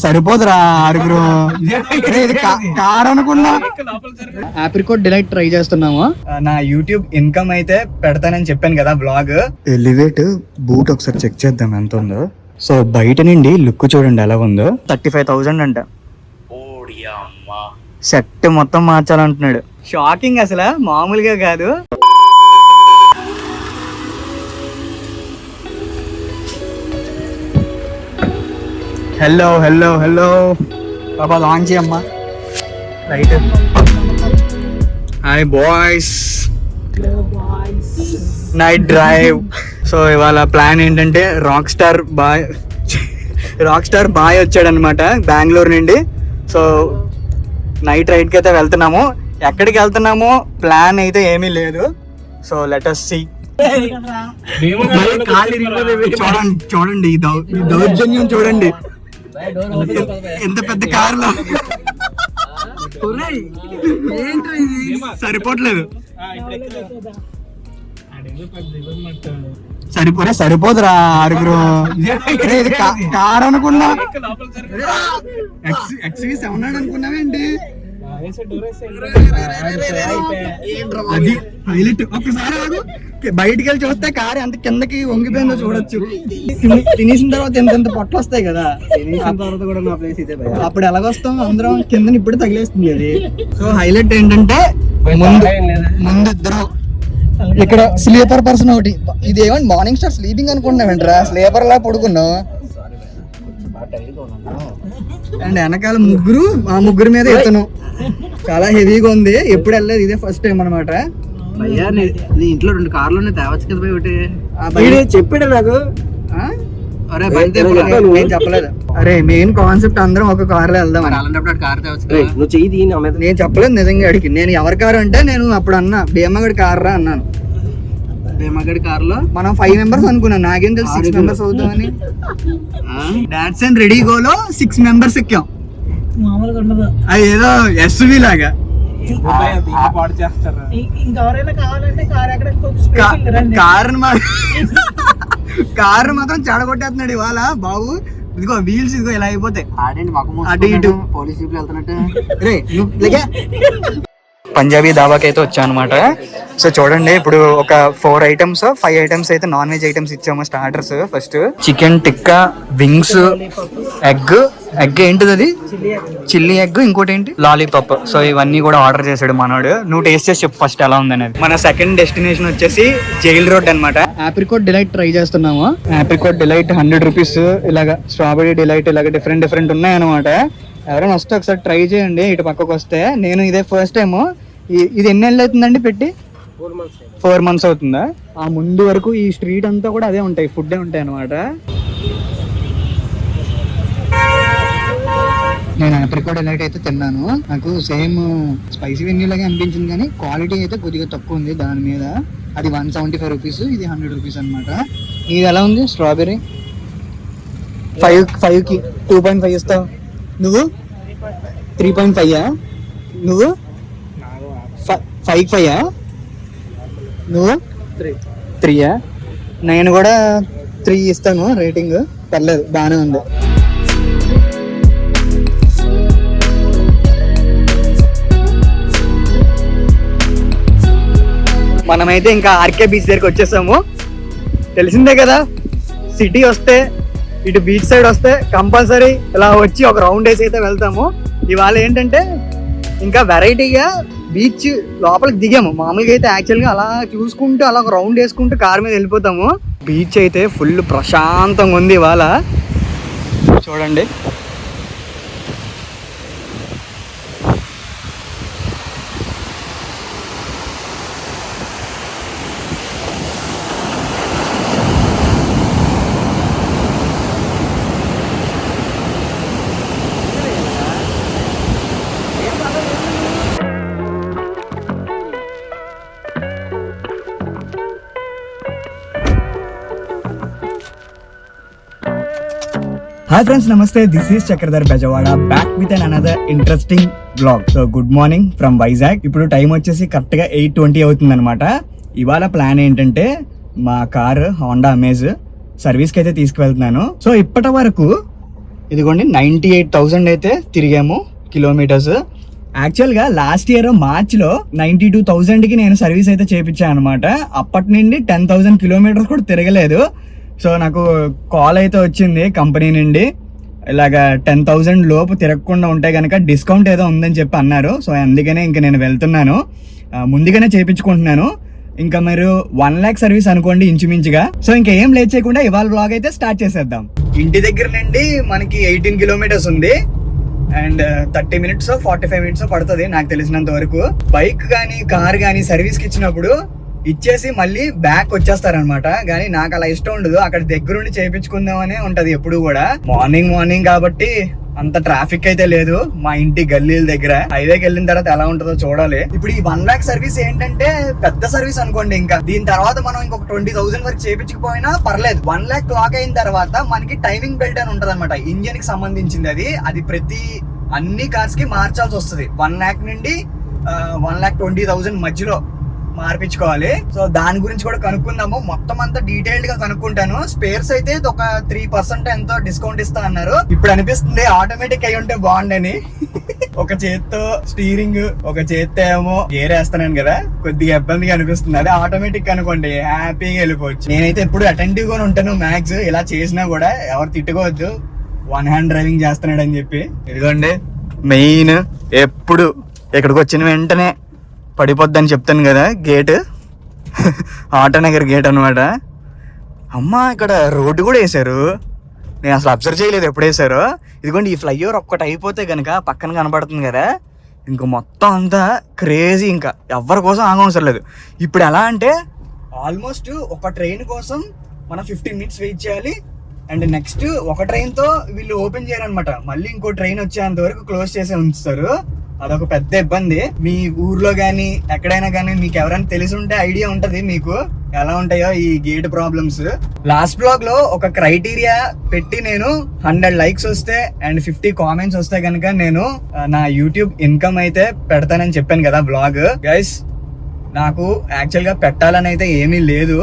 సరిపోదురా ఆరుగురు. కార్ అనుకున్నా. Apricot delight try చేస్తున్నాము. నా యూట్యూబ్ ఇన్కమ్ అయితే పెడతానని చెప్పాను కదా బ్లాగ్. ఎలివేట్ బూట్ ఒకసారి చెక్ చేద్దాం ఎంత ఉందో. సో బయట నుండి లుక్ చూడండి ఎలా ఉందో. 35,000 అంట. సెట్ మొత్తం మార్చాలంటున్నాడు. షాకింగ్ అసలు మామూలుగా కాదు. హలో హలో హలో బాబా లాంచ్ అమ్మా right. Hi boys, night drive. So ఇవాళ ప్లాన్ ఏంటంటే రాక్ స్టార్ బాయ్ వచ్చాడనమాట బెంగళూరు నుండి. సో నైట్ రైడ్కి అయితే వెళ్తున్నాము. ఎక్కడికి వెళ్తున్నామో ప్లాన్ అయితే ఏమీ లేదు. So let us see. చూడండి ఈ దౌర్జన్యం చూడండి, ఎంత పెద్ద కారులో. సరిపోవట్లేదు. సరిపోదురా ఆరుగురు. కార్ అనుకున్నా. XV700 అనుకున్నావేంటి? అది హైలైట్. ఒక్కసారి బయటికి వెళ్ళి చూస్తే కారు ఎంత కిందకి వంగిపోయిందో చూడొచ్చు. తినేసిన తర్వాత ఎంత పొట్లు వస్తాయి కదా. అప్పుడు ఎలాగొస్తాం అందరం కింద ఇప్పుడు తగిలేస్తుంది అది. సో హైలైట్ ఏంటంటే ముందు ఇద్దరు ఇక్కడ స్లీపర్ పర్సన్ ఒకటి. ఇది ఏమంటే మార్నింగ్ స్టార్ స్లీపింగ్ అనుకుంటున్నావేంట్రా, స్లీపర్ లా పడుకున్నావు. అండ్ వెనకాల ముగ్గురు, ఆ ముగ్గురు మీద ఎత్తును చాలా హెవీగా ఉంది. ఎప్పుడు వెళ్ళలేదు, ఇదే ఫస్ట్ టైం అనమాట. నీ ఇంట్లో 2 కార్లు తేవచ్చు కదా ఒకటి. చెప్పాడు నాకు. అరే బండి నేను చెప్పలేదు. అరే మెయిన్ కాన్సెప్ట్ అందరం ఒక కార్ లో వెళ్దాం. నేను చెప్పలేదు నిజంగా అడిగి. నేను ఎవరి కారు అంటే నేను అప్పుడు అన్నా భీమగడి కార్ రా అన్నాను. భీమగడి కార్ లో మనం 5 మెంబర్స్ అనుకున్నాం. నాకేం తెలుసు 6 మెంబర్స్ అవుతామని. డాట్స్ అండ్ రెడీ గోలో 6 మెంబర్స్ ఎక్కాం. అది ఏదో ఎస్వి లాగా. కారు మాత్రం చెడగొట్టేస్తున్నాడు ఇవాళ బాబు. ఇదిగో వీల్స్ ఇదిగో ఇలా అయిపోతాయి. అటు ఇటు పోలీస్ జీప్ వెళ్తున్నట్టు. పంజాబీ దాబాకి అయితే వచ్చా అనమాట. సో చూడండి ఇప్పుడు ఒక 4 ఐటమ్స్ 5 ఐటమ్స్ అయితే నాన్ వెజ్ ఐటమ్స్ ఇచ్చాము. Starters first chicken tikka, wings, egg ఏంటిది అది, చిల్లీ ఎగ్, ఇంకోటి ఏంటి లాలీపాప్. సో ఇవన్నీ కూడా ఆర్డర్ చేశాడు మనోడు. నువ్వు టేస్ట్ చేసి చెప్పు ఫస్ట్ ఎలా ఉంది అనేది. మన సెకండ్ డెస్టినేషన్ వచ్చేసి జైల్ రోడ్ అనమాట. ఆప్రికాట్ డిలైట్ ట్రై చేస్తున్నాము. Apricot delight 100 rupees. ఇలాగా స్ట్రాబెరీ డిలైట్ ఇలాగ డిఫరెంట్ ఉన్నాయి అనమాట. ఎవరైనా వస్తే ఒకసారి ట్రై చేయండి. ఇటు పక్కకు వస్తే నేను ఇదే ఫస్ట్ టైం. ఇది ఎన్ని నెలలు అవుతుందండి పెట్టి? 4 months అవుతుందా? ఆ ముందు వరకు ఈ స్ట్రీట్ అంతా కూడా అదే ఉంటాయి, ఫుడ్ ఉంటాయి అనమాట. నేను ఆప్రికాట్ డిలైట్ అయితే తిన్నాను. నాకు సేమ్ స్పైసీ వెన్యూ లాగే అనిపించింది, కానీ క్వాలిటీ అయితే కొద్దిగా తక్కువ ఉంది దాని మీద. అది 175 రూపీస్, ఇది 100 రూపీస్ అనమాట. ఇది ఎలా ఉంది? స్ట్రాబెరీ 5కి 2.5 ఇస్తావు నువ్వు. 3.5 నువ్వు. 5 నువ్వు 3. నేను కూడా 3 ఇస్తాను రేటింగ్. పర్లేదు, బాగానే ఉంది. మనమైతే ఇంకా ఆర్కే బీచ్ దగ్గరికి వచ్చేసాము. తెలిసిందే కదా, సిటీ వస్తే ఇటు బీచ్ సైడ్ వస్తే కంపల్సరీ ఇలా వచ్చి ఒక రౌండ్ వేసి అయితే వెళ్తాము. ఇవాళ ఏంటంటే ఇంకా వెరైటీగా బీచ్ లోపలికి దిగాము. మామూలుగా అయితే యాక్చువల్గా అలా చూసుకుంటూ అలా ఒక రౌండ్ వేసుకుంటూ కార్ మీద వెళ్ళిపోతాము. బీచ్ అయితే ఫుల్ ప్రశాంతంగా ఉంది ఇవాళ. చూడండి హాయ్ ఫ్రెండ్స్, నమస్తే. This is Chakradhar Bezawada, back with an another interesting blog. So good morning from Vizag. ఇప్పుడు టైం వచ్చేసి కరెక్ట్గా 8:20 అవుతుంది అనమాట. ఇవాళ ప్లాన్ ఏంటంటే మా కారు హోండా అమేజ్ సర్వీస్కి అయితే తీసుకువెళ్తున్నాను. సో ఇప్పటి వరకు ఇదిగోండి 98,000 అయితే తిరిగాము కిలోమీటర్స్. యాక్చువల్గా లాస్ట్ ఇయర్ మార్చ్లో 92,000కి నేను సర్వీస్ అయితే చేయించాను అనమాట. అప్పటి నుండి 10,000 కిలోమీటర్స్ కూడా తిరగలేదు. సో నాకు కాల్ అయితే వచ్చింది కంపెనీ నుండి, ఇలాగా 10,000 లోపు తిరగకుండా ఉంటే కనుక డిస్కౌంట్ ఏదో ఉందని చెప్పి అన్నారు. సో అందుకనే ఇంకా నేను వెళ్తున్నాను, ముందుగానే చేయించుకుంటున్నాను. ఇంకా మీరు 1 lakh సర్వీస్ అనుకోండి ఇంచుమించుగా. సో ఇంకా ఏం లేట్ చేయకుండా ఇవాళ బ్లాగ్ అయితే స్టార్ట్ చేసేద్దాం. ఇంటి దగ్గర నుండి మనకి 18 కిలోమీటర్స్ ఉంది అండ్ 30 minutes 45 minutes పడుతుంది నాకు తెలిసినంత వరకు. బైక్ కానీ కార్ కానీ సర్వీస్కి ఇచ్చినప్పుడు ఇచ్చేసి మళ్ళీ బ్యాక్ వచ్చేస్తారనమాట. కానీ నాకు అలా ఇష్టం ఉండదు, అక్కడ దగ్గరుండి చేయించుకుందామనే ఉంటది ఎప్పుడు కూడా. మార్నింగ్ కాబట్టి అంత ట్రాఫిక్ అయితే లేదు మా ఇంటి గల్లీల దగ్గర. హైవేకి వెళ్ళిన తర్వాత ఎలా ఉంటుందో చూడాలి. ఇప్పుడు ఈ 1 lakh సర్వీస్ ఏంటంటే పెద్ద సర్వీస్ అనుకోండి. ఇంకా దీని తర్వాత మనం ఇంకొక 20,000 వరకు చేయించకపోయినా పర్లేదు. 1 lakh క్లాక్ అయిన తర్వాత మనకి టైమింగ్ బెల్ట్ అని ఉంటది అనమాట, ఇంజిన్ కి సంబంధించింది. అది ప్రతి అన్ని కార్స్ కి మార్చాల్సి వస్తుంది. 1 lakh నుండి 1,20,000 మధ్యలో మార్పించుకోవాలి. సో దాని గురించి కూడా కనుక్కుందాము. మొత్తం అంతా డీటెయిల్డ్ గా కనుక్కుంటాను. స్పేర్స్ అయితే ఒక 3% ఎంతో డిస్కౌంట్ ఇస్తా అన్నారు. ఇప్పుడు అనిపిస్తుంది ఆటోమేటిక్ అయి ఉంటే బాగుండని. ఒక చేత్తో స్టీరింగ్, ఒక చేత్తో ఏమో గేర్ వేస్తున్నాను కదా, కొద్దిగా ఇబ్బందిగా అనిపిస్తుంది. అదే ఆటోమేటిక్ అనుకోండి హ్యాపీగా వెళ్ళిపోవచ్చు. నేనైతే ఎప్పుడు అటెంటివ్ గా ఉంటాను. మ్యాక్స్ ఇలా చేసినా కూడా ఎవరు తిట్టుకోవద్దు, 1 hand డ్రైవింగ్ చేస్తున్నాడు అని చెప్పి. ఇదిగోండి మెయిన్, ఎప్పుడు ఇక్కడికి వచ్చిన వెంటనే పడిపోద్దని చెప్తాను కదా, గేట్ ఆటోనగర్ గేట్ అనమాట. అమ్మా ఇక్కడ రోడ్డు కూడా వేసారు, నేను అసలు అబ్జర్వ్ చేయలేదు ఎప్పుడు వేసారో. ఇదిగోండి ఈ ఫ్లైఓవర్ ఒక్కటి అయిపోతే కనుక పక్కన కనపడుతుంది కదా, ఇంక మొత్తం అంతా క్రేజీ. ఇంకా ఎవరి కోసం ఆగవసరం లేదు. ఇప్పుడు ఎలా అంటే ఆల్మోస్ట్ ఒక ట్రైన్ కోసం మనం 15 minutes వెయిట్ చేయాలి. అండ్ నెక్స్ట్ ఒక ట్రైన్తో వీళ్ళు ఓపెన్ చేయరనమాట, మళ్ళీ ఇంకో ట్రైన్ వచ్చేంత వరకు క్లోజ్ చేసే ఉంచుతారు. అదొక పెద్ద ఇబ్బంది. మీ ఊర్లో కానీ ఎక్కడైనా కానీ మీకు ఎవరైనా తెలిసి ఉంటే ఐడియా ఉంటది మీకు ఎలా ఉంటాయో ఈ గేట్ ప్రాబ్లమ్స్. లాస్ట్ బ్లాగ్ లో ఒక క్రైటీరియా పెట్టి నేను 100 likes వస్తే అండ్ 50 comments వస్తే కనుక నేను నా యూట్యూబ్ ఇన్కమ్ అయితే పెడతానని చెప్పాను కదా బ్లాగ్. గైస్ నాకు యాక్చువల్ గా పెట్టాలని అయితే ఏమీ లేదు,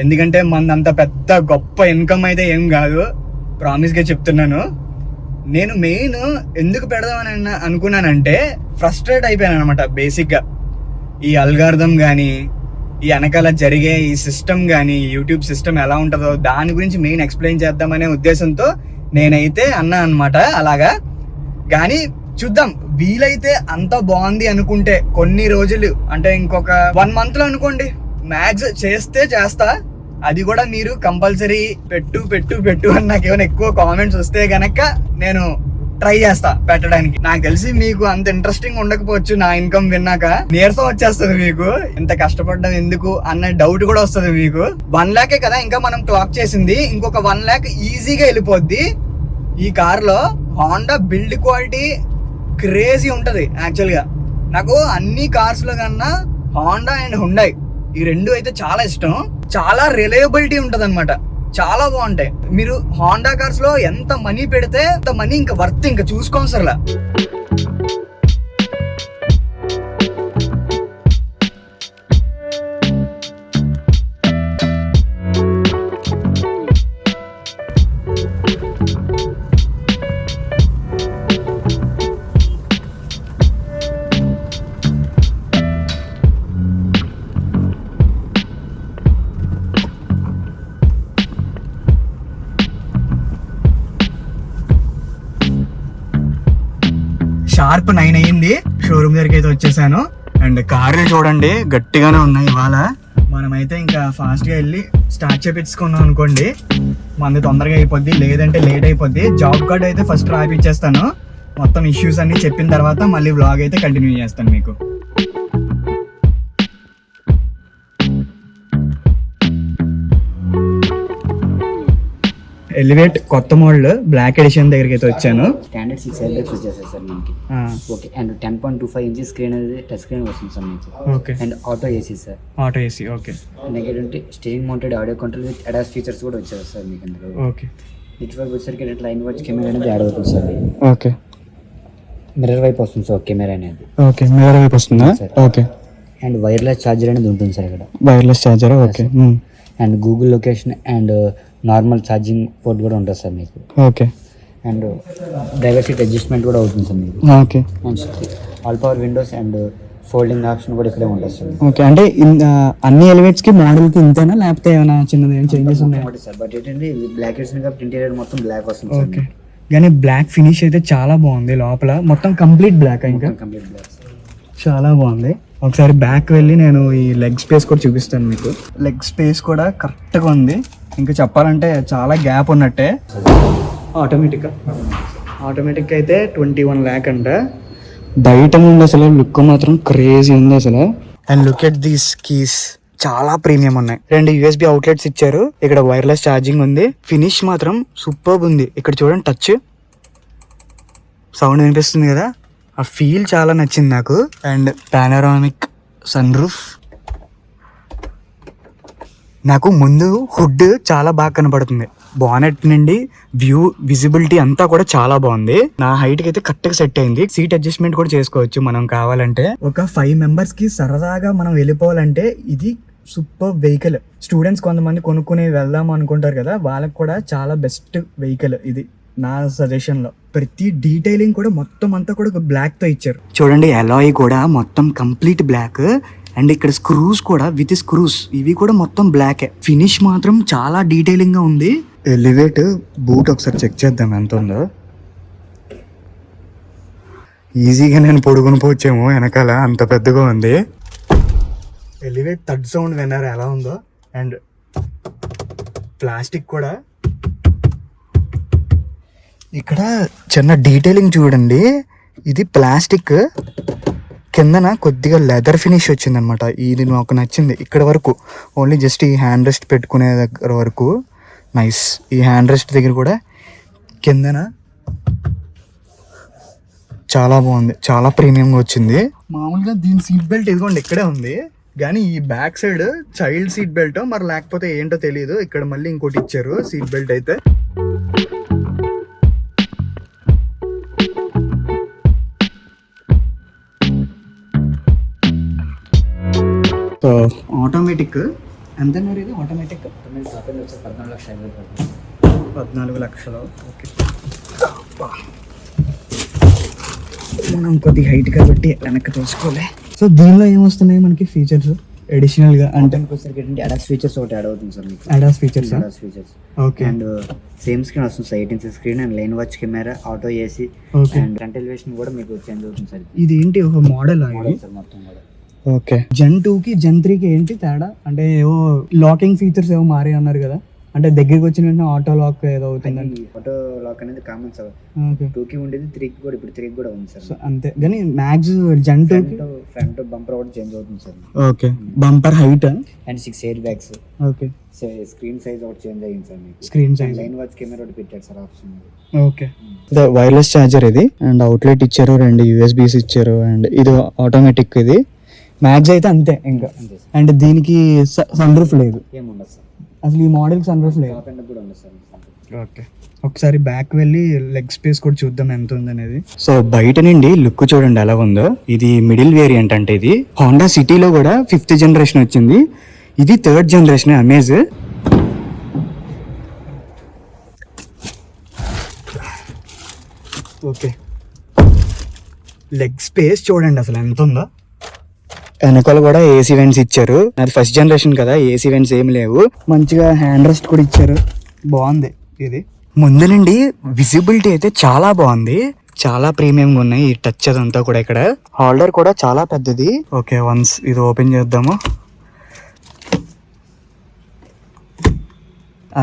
ఎందుకంటే మనదంత పెద్ద గొప్ప ఇన్కమ్ అయితే ఏం కాదు, ప్రామిస్ గా చెప్తున్నాను. నేను మెయిన్ ఎందుకు పెడదామని అనుకున్నానంటే ఫ్రస్ట్రేట్ అయిపోయాను అనమాట. బేసిక్గా ఈ అల్గారిథం కానీ ఈ వెనకాల జరిగే ఈ సిస్టమ్ కానీ యూట్యూబ్ సిస్టమ్ ఎలా ఉంటుందో దాని గురించి మెయిన్ ఎక్స్ప్లెయిన్ చేద్దామనే ఉద్దేశంతో నేనైతే అన్నా అనమాట అలాగా. కానీ చూద్దాం, వీలైతే అంత బాగుంది అనుకుంటే కొన్ని రోజులు అంటే ఇంకొక 1 month లో అనుకోండి మ్యాక్స్ చేస్తా. అది కూడా మీరు కంపల్సరీ పెట్టు అని నాకు ఏమైనా ఎక్కువ కామెంట్స్ వస్తే గనక నేను ట్రై చేస్తా పెట్టడానికి. నాకు తెలిసి మీకు అంత ఇంట్రెస్టింగ్ ఉండకపోవచ్చు, నా ఇన్కమ్ విన్నాక నీరసం వచ్చేస్తుంది మీకు, ఇంత కష్టపడ్డం ఎందుకు అన్న డౌట్ కూడా వస్తుంది మీకు. 1 lakh కదా ఇంకా మనం క్లాక్ చేసింది, ఇంకొక 1 lakh ఈజీగా వెళ్ళిపోద్ది. ఈ కార్ లో హోండా బిల్డ్ క్వాలిటీ క్రేజీ ఉంటది. యాక్చువల్ గా నాకు అన్ని కార్స్ లో కన్నా హోండా అండ్ హుండై ఈ రెండు అయితే చాలా ఇష్టం. చాలా రిలయబిలిటీ ఉంటది అనమాట, చాలా బాగుంటాయి. మీరు హోండా కార్స్ లో ఎంత మనీ పెడితే అంత మనీ ఇంకా వర్త్, ఇంకా చూసుకోవసరలా. షార్ప్ 9 అయ్యింది, షోరూమ్ దగ్గరికి అయితే వచ్చేసాను. అండ్ కార్లు చూడండి గట్టిగానే ఉన్నాయి ఇవాళ. మనమైతే ఇంకా ఫాస్ట్గా వెళ్ళి స్టార్ట్ చేపించుకున్నాం అనుకోండి, మనది తొందరగా అయిపోద్ది, లేదంటే లేట్ అయిపోద్ది. జాబ్ కార్డ్ అయితే ఫస్ట్ రాయిపించేస్తాను, మొత్తం ఇష్యూస్ అన్ని చెప్పిన తర్వాత మళ్ళీ వ్లాగ్ అయితే కంటిన్యూ చేస్తాను మీకు. ఎలివేట్ కొత్త మోడల్ బ్లాక్ ఎడిషన్ దగ్గరికి అయితే వచ్చాను. స్టాండర్డ్ 6 airbags వచ్చేసాయి సార్ మనకి. ఓకే, అండ్ 10.25 inches స్క్రీన్ అనేది టచ్ స్క్రీన్ వస్తుంది సార్ మీకు. Okay, and auto AC sir. Auto AC. Okay, next steering mounted audio control with ADAS features కూడా వచ్చాయి సార్ మీకు అందులో. ఓకే, ఇటువైపు వచ్చేసరికి లైన్ వాచ్ కెమెరా అనేది యాడ్ అవుతుంది సార్. ఓకే, మిర్రర్ వైపు వస్తుంది సార్ కెమెరా అనేది. ఓకే, మిర్రర్ వైపు వస్తుందా? ఓకే, అండ్ వైర్లెస్ ఛార్జర్ అనేది ఉంటుంది సార్ ఇక్కడ. Wireless charger. Okay, and Google location and normal charging port కూడా ఉంటుంది సార్ మీకు. Okay, and driver seat adjustment కూడా అవుతుంది సార్ మీకు. Okay and all power Windows and folding option కూడా ఇక్కడే ఉంటుంది సార్. ఓకే అంటే అన్ని ఎలివేట్స్ కి మోడల్ కి ఇంతేనా లేకపోతే ఏమైనా చిన్నది ఏమైనా చేంజెస్ ఉన్నాయా? ఒకటి సార్, బట్ ఏంటంటే బ్లాక్ వేసింది కాబట్టి ఇంటీరియర్ మొత్తం బ్లాక్ వస్తుంది సార్. ఓకే కానీ బ్లాక్ ఫినిష్ అయితే చాలా బాగుంది, లోపల మొత్తం కంప్లీట్ బ్లాక్, ఇంకా కంప్లీట్ బ్లాక్ సార్. చాలా బాగుంది. ఒకసారి బ్యాక్ వెళ్ళి నేను ఈ లెగ్ స్పేస్ కూడా చూపిస్తాను మీకు. లెగ్ స్పేస్ కూడా కరెక్ట్గా ఉంది, ఇంకా చెప్పాలంటే చాలా గ్యాప్ ఉన్నట్టే. ఆటోమేటిక్ అయితే 21 lakh అంట. బయట నుండి అసలు లుక్ మాత్రం క్రేజీ ఉంది అసలు. And look at these keys, చాలా ప్రీమియం ఉన్నాయి. 2 USB అవుట్లెట్స్ ఇచ్చారు, ఇక్కడ వైర్లెస్ ఛార్జింగ్ ఉంది. ఫినిష్ మాత్రం సూపర్బ్ ఉంది. ఇక్కడ చూడండి, టచ్ సౌండ్ వినిపిస్తుంది కదా, ఆ ఫీల్ చాలా నచ్చింది నాకు. And panoramic sunroof. నాకు ముందు హుడ్ చాలా బాగా కనపడుతుంది, బానెట్ నుండి వ్యూ విజిబిలిటీ అంతా కూడా చాలా బాగుంది. నా హైట్ కి అయితే కరెక్ట్గా సెట్ అయింది. సీట్ అడ్జస్ట్మెంట్ కూడా చేసుకోవచ్చు మనం కావాలంటే. ఒక 5 members కి సరదాగా మనం వెళ్ళిపోవాలంటే ఇది సూపర్ వెహికల్. స్టూడెంట్స్ కొంతమంది కొనుక్కుని వెళ్దాం అనుకుంటారు కదా, వాళ్ళకి కూడా చాలా బెస్ట్ వెహికల్ ఇది నా సజెషన్ లో. ప్రతి డీటెయిలింగ్ కూడా మొత్తం అంతా కూడా బ్లాక్ తో ఇచ్చారు. చూడండి, అలాయ్ కూడా మొత్తం కంప్లీట్ బ్లాక్. అండ్ ఇక్కడ స్క్రూస్ కూడా విత్ స్క్రూస్, ఇవి కూడా మొత్తం బ్లాక్. ఫినిష్ మాత్రం చాలా డీటెయిలింగ్ గా ఉంది. ఎలివేట్ బూట్ ఒకసారి చెక్ చేద్దాం ఎంత ఉందో. ఈజీగా నేను పొడుగుని పోవచ్చేమో, వెనకాల అంత పెద్దగా ఉంది. ఎలివేట్ థర్డ్ సౌండ్ విన్నారు ఎలా ఉందో. అండ్ ప్లాస్టిక్ కూడా ఇక్కడ చిన్న డీటెయిలింగ్ చూడండి, ఇది ప్లాస్టిక్ కిందన కొద్దిగా లెదర్ ఫినిష్ వచ్చిందనమాట. ఇది నాకు నచ్చింది. ఇక్కడ వరకు ఓన్లీ జస్ట్ ఈ హ్యాండ్ రెస్ట్ పెట్టుకునే దగ్గర వరకు నైస్. ఈ హ్యాండ్ రెస్ట్ దగ్గర కూడా కిందన చాలా బాగుంది, చాలా ప్రీమియంగా వచ్చింది. మామూలుగా దీని సీట్ బెల్ట్ ఇదిగోండి ఇక్కడే ఉంది, కానీ ఈ back side child seat belt మరి లేకపోతే ఏంటో తెలియదు. ఇక్కడ మళ్ళీ ఇంకోటి ఇచ్చారు సీట్ బెల్ట్ అయితే. సో ఆటోమేటిక్ ఎంత మరి ఇది? ఆటోమేటిక్ 14 లక్షలు. ఓకే, మనం కొద్ది హైట్ కాబట్టి వెనక్కి తోసుకోలే. సో దీనిలో ఏమొస్తున్నాయి మనకి ఫీచర్స్ అడిషనల్ గా? అంటే అడాస్ ఫీచర్స్ ఒకటి యాడ్ అవుతుంది సార్ మీకు. ADAS features. Okay. And same screen వస్తుంది sir, 18" screen and line watch camera, auto AC and front elevation కూడా మీకు చేంజ్ అవుతుంది సార్. ఇది ఏంటి ఒక మోడల్ సార్ మొత్తం కూడా. ఓకే. Gen 2 కి Gen 3 కి ఏంటి తేడా? అంటే ఏవో లాకింగ్ ఫీచర్స్ ఏవో మారి అన్నారు కదా, అంటే దగ్గరికి వచ్చిన వెంటనే ఆటో లాక్ ఏదో అవుతుందండి. ఆటో లాక్ అనేది కామన్ సార్. 2 కి ఉండేది, 3 కి కూడా ఇప్పుడు 3 కి కూడా ఉంది సార్. అంతే, కానీ మ్యాక్స్ Gen 2 కి ఫ్రంట్ బంపర్ కూడా చేంజ్ అవుతుంది sir. Okay, bumper height and 6 air bags. Okay. Screen size ఒకటి చేంజ్ అయ్యింది సార్ మీకు. Screen size, line watch camera ఒకటి పెట్టారు sir option. Okay. Wireless charger ఇది, అండ్ అవుట్లెట్ ఇచ్చారు, 2 USBs ఇచ్చారు, అండ్ ఇది ఆటోమేటిక్. ఇది మ్యాక్స్ అయితే అంతే ఇంకా. అండ్ దీనికి సన్ రూఫ్ లేదు, ఏముండదు సార్ అసలు ఈ మోడల్ సన్ రూఫ్ లేదు. కూడా ఉండదు సార్. ఓకే, ఒకసారి బ్యాక్ వెళ్ళి లెగ్ స్పేస్ కూడా చూద్దాం ఎంత ఉంది అనేది. సో బయట నుండి లుక్ చూడండి ఎలా ఉందో. ఇది మిడిల్ వేరియంట్ అంటే ఇది హోండా సిటీలో కూడా 5th జనరేషన్ వచ్చింది, ఇది 3rd generation amaze. Okay, leg space చూడండి అసలు ఎంత ఉందో. వెనకాల కూడా ఏసీ వెంట్స్ ఇచ్చారు. అది 1st జనరేషన్ కదా, ఏసీ వెంట్స్ ఏమి లేవు. మంచిగా హ్యాండ్ రెస్ట్ కూడా ఇచ్చారు, బాగుంది. ఇది ముందు నుండి విజిబిలిటీ అయితే చాలా బాగుంది, చాలా ప్రీమియంగా ఉన్నాయి. ఈ టచ్ అదంతా కూడా. ఇక్కడ హోల్డర్ కూడా చాలా పెద్దది. ఓకే, వన్స్ ఇది ఓపెన్ చేద్దాము.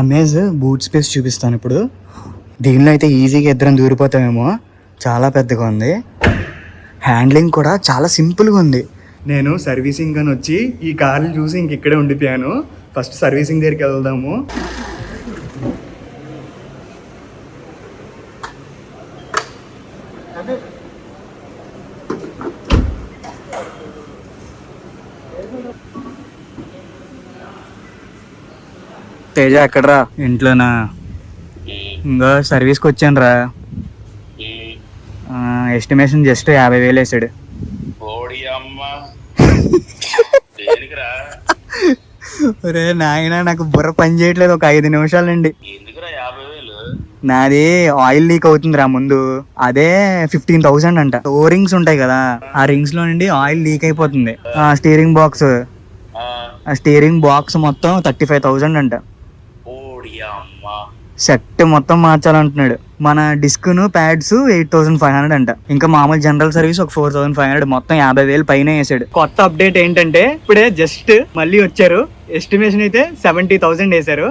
అమేజ్ బూట్ స్పేస్ చూపిస్తాను ఇప్పుడు. దీనిలో అయితే ఈజీగా ఇద్దరం దూరిపోతామేమో, చాలా పెద్దగా ఉంది. హ్యాండ్లింగ్ కూడా చాలా సింపుల్గా ఉంది. నేను సర్వీసింగ్ అని వచ్చి ఈ కార్లు చూసి ఇంక ఇక్కడే ఉండిపోయాను. ఫస్ట్ సర్వీసింగ్ దగ్గరికి వెళ్దాము. తేజ ఎక్కడరా? ఇంట్లోనా? ఇంకా సర్వీస్కి వచ్చాను రా. ఎస్టిమేషన్ జస్ట్ 50,000 వేసాడు. ఒరే నాయన, నాకు బుర్ర పని చేయట్లేదు ఒక 5 నిమిషాలండి. నాది ఆయిల్ లీక్ అవుతుంది రా ముందు, అదే 15,000 అంట. ఓ రింగ్స్ ఉంటాయి కదా, ఆ రింగ్స్ లో నుండి ఆయిల్ లీక్ అయిపోతుంది. ఆ స్టీరింగ్ బాక్స్ మొత్తం 35,000 అంట. సెట్ మొత్తం మార్చాలంటున్నాడు. మన డిస్క్ ను ప్యాడ్స్ 8,500 అంట. ఇంకా మామూలు జనరల్ సర్వీస్ ఒక 4,500, మొత్తం 50,000 పైన వేసాడు. కొత్త అప్డేట్ ఏంటంటే ఇప్పుడే జస్ట్ మళ్ళీ వచ్చారు, ఎస్టిమేషన్ అయితే 70,000 వేశారు.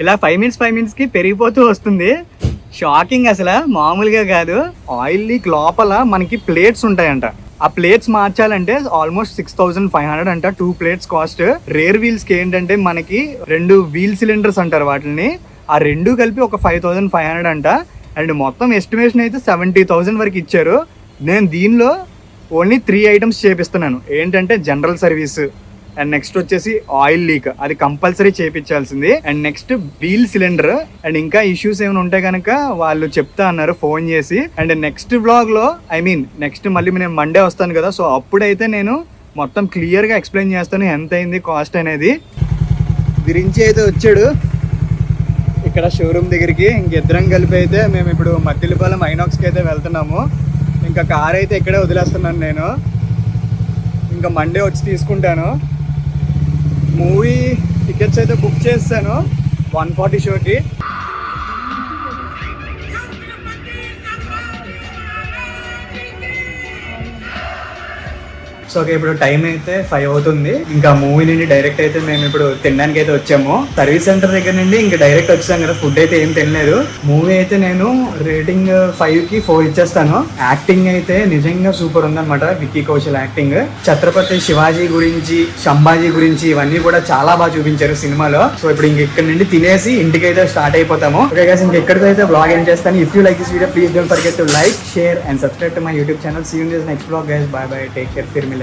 ఇలా 5 minutes కి పెరిగిపోతూ వస్తుంది. షాకింగ్ అసలు, మామూలుగా కాదు. ఆయిల్ లీక్ లోపల మనకి ప్లేట్స్ ఉంటాయంట. ఆ ప్లేట్స్ మార్చాలంటే ఆల్మోస్ట్ 6,500 అంట. 2 plates కాస్ట్. రేర్ వీల్స్ కి ఏంటంటే మనకి 2 వీల్ సిలిండర్స్ అంటారు వాటిని, ఆ 2 కలిపి ఒక 5,500 అంట. అండ్ మొత్తం ఎస్టిమేషన్ అయితే 70,000 వరకు ఇచ్చారు. నేను దీనిలో ఓన్లీ 3 items చేపిస్తున్నాను. ఏంటంటే జనరల్ సర్వీస్, అండ్ నెక్స్ట్ వచ్చేసి ఆయిల్ లీక్, అది కంపల్సరీ చేయించాల్సింది. And next wheel cylinder. And ఇంకా ఇష్యూస్ ఏమైనా ఉంటే కనుక వాళ్ళు చెప్తా అన్నారు ఫోన్ చేసి. అండ్ నెక్స్ట్ వ్లాగ్ లో నెక్స్ట్ మళ్ళీ నేను మండే వస్తాను కదా, సో అప్పుడైతే నేను మొత్తం క్లియర్ గా ఎక్స్ప్లెయిన్ చేస్తాను ఎంత అయింది కాస్ట్ అనేది. గురించి అయితే వచ్చాడు ఇక్కడ షోరూమ్ దగ్గరికి. ఇంకిద్దరం కలిపి అయితే మేము ఇప్పుడు మద్దిలపాలెం ఐనాక్స్కి అయితే వెళ్తున్నాము. ఇంకా కార్ అయితే ఇక్కడే వదిలేస్తున్నాను నేను, ఇంకా మండే వచ్చి తీసుకుంటాను. మూవీ టికెట్స్ అయితే బుక్ చేస్తాను 140 షోకి. సో ఓకే, ఇప్పుడు టైం అయితే 5 అవుతుంది. ఇంకా మూవీ నుండి డైరెక్ట్ అయితే మేము ఇప్పుడు తినడానికి అయితే వచ్చాము. సర్వీస్ సెంటర్ దగ్గర నుండి ఇంకా డైరెక్ట్ వచ్చాం కదా, ఫుడ్ అయితే ఏం తినలేదు. మూవీ అయితే నేను రేటింగ్ 5కి 4 ఇచ్చేస్తాను. యాక్టింగ్ అయితే నిజంగా సూపర్ ఉందన్నమాట. విక్కీ కౌశల్ యాక్టింగ్, ఛత్రపతి శివాజీ గురించి, సంభాజీ గురించి ఇవన్నీ కూడా చాలా బాగా చూపించారు సినిమాలో. సో ఇప్పుడు ఇక్కడ నుండి తినేసి ఇంటికి అయితే స్టార్ట్ అయిపోతాము. ఓకే గైస్, ఇంకెక్కడితో అయితే బ్లాగ్ ఎండ్ చేస్తాను. If you like this video please don't forget to like, share and subscribe to my YouTube channel. See you in this next blog guys. Bye bye, take care, ఫిర్ మిలేంగే.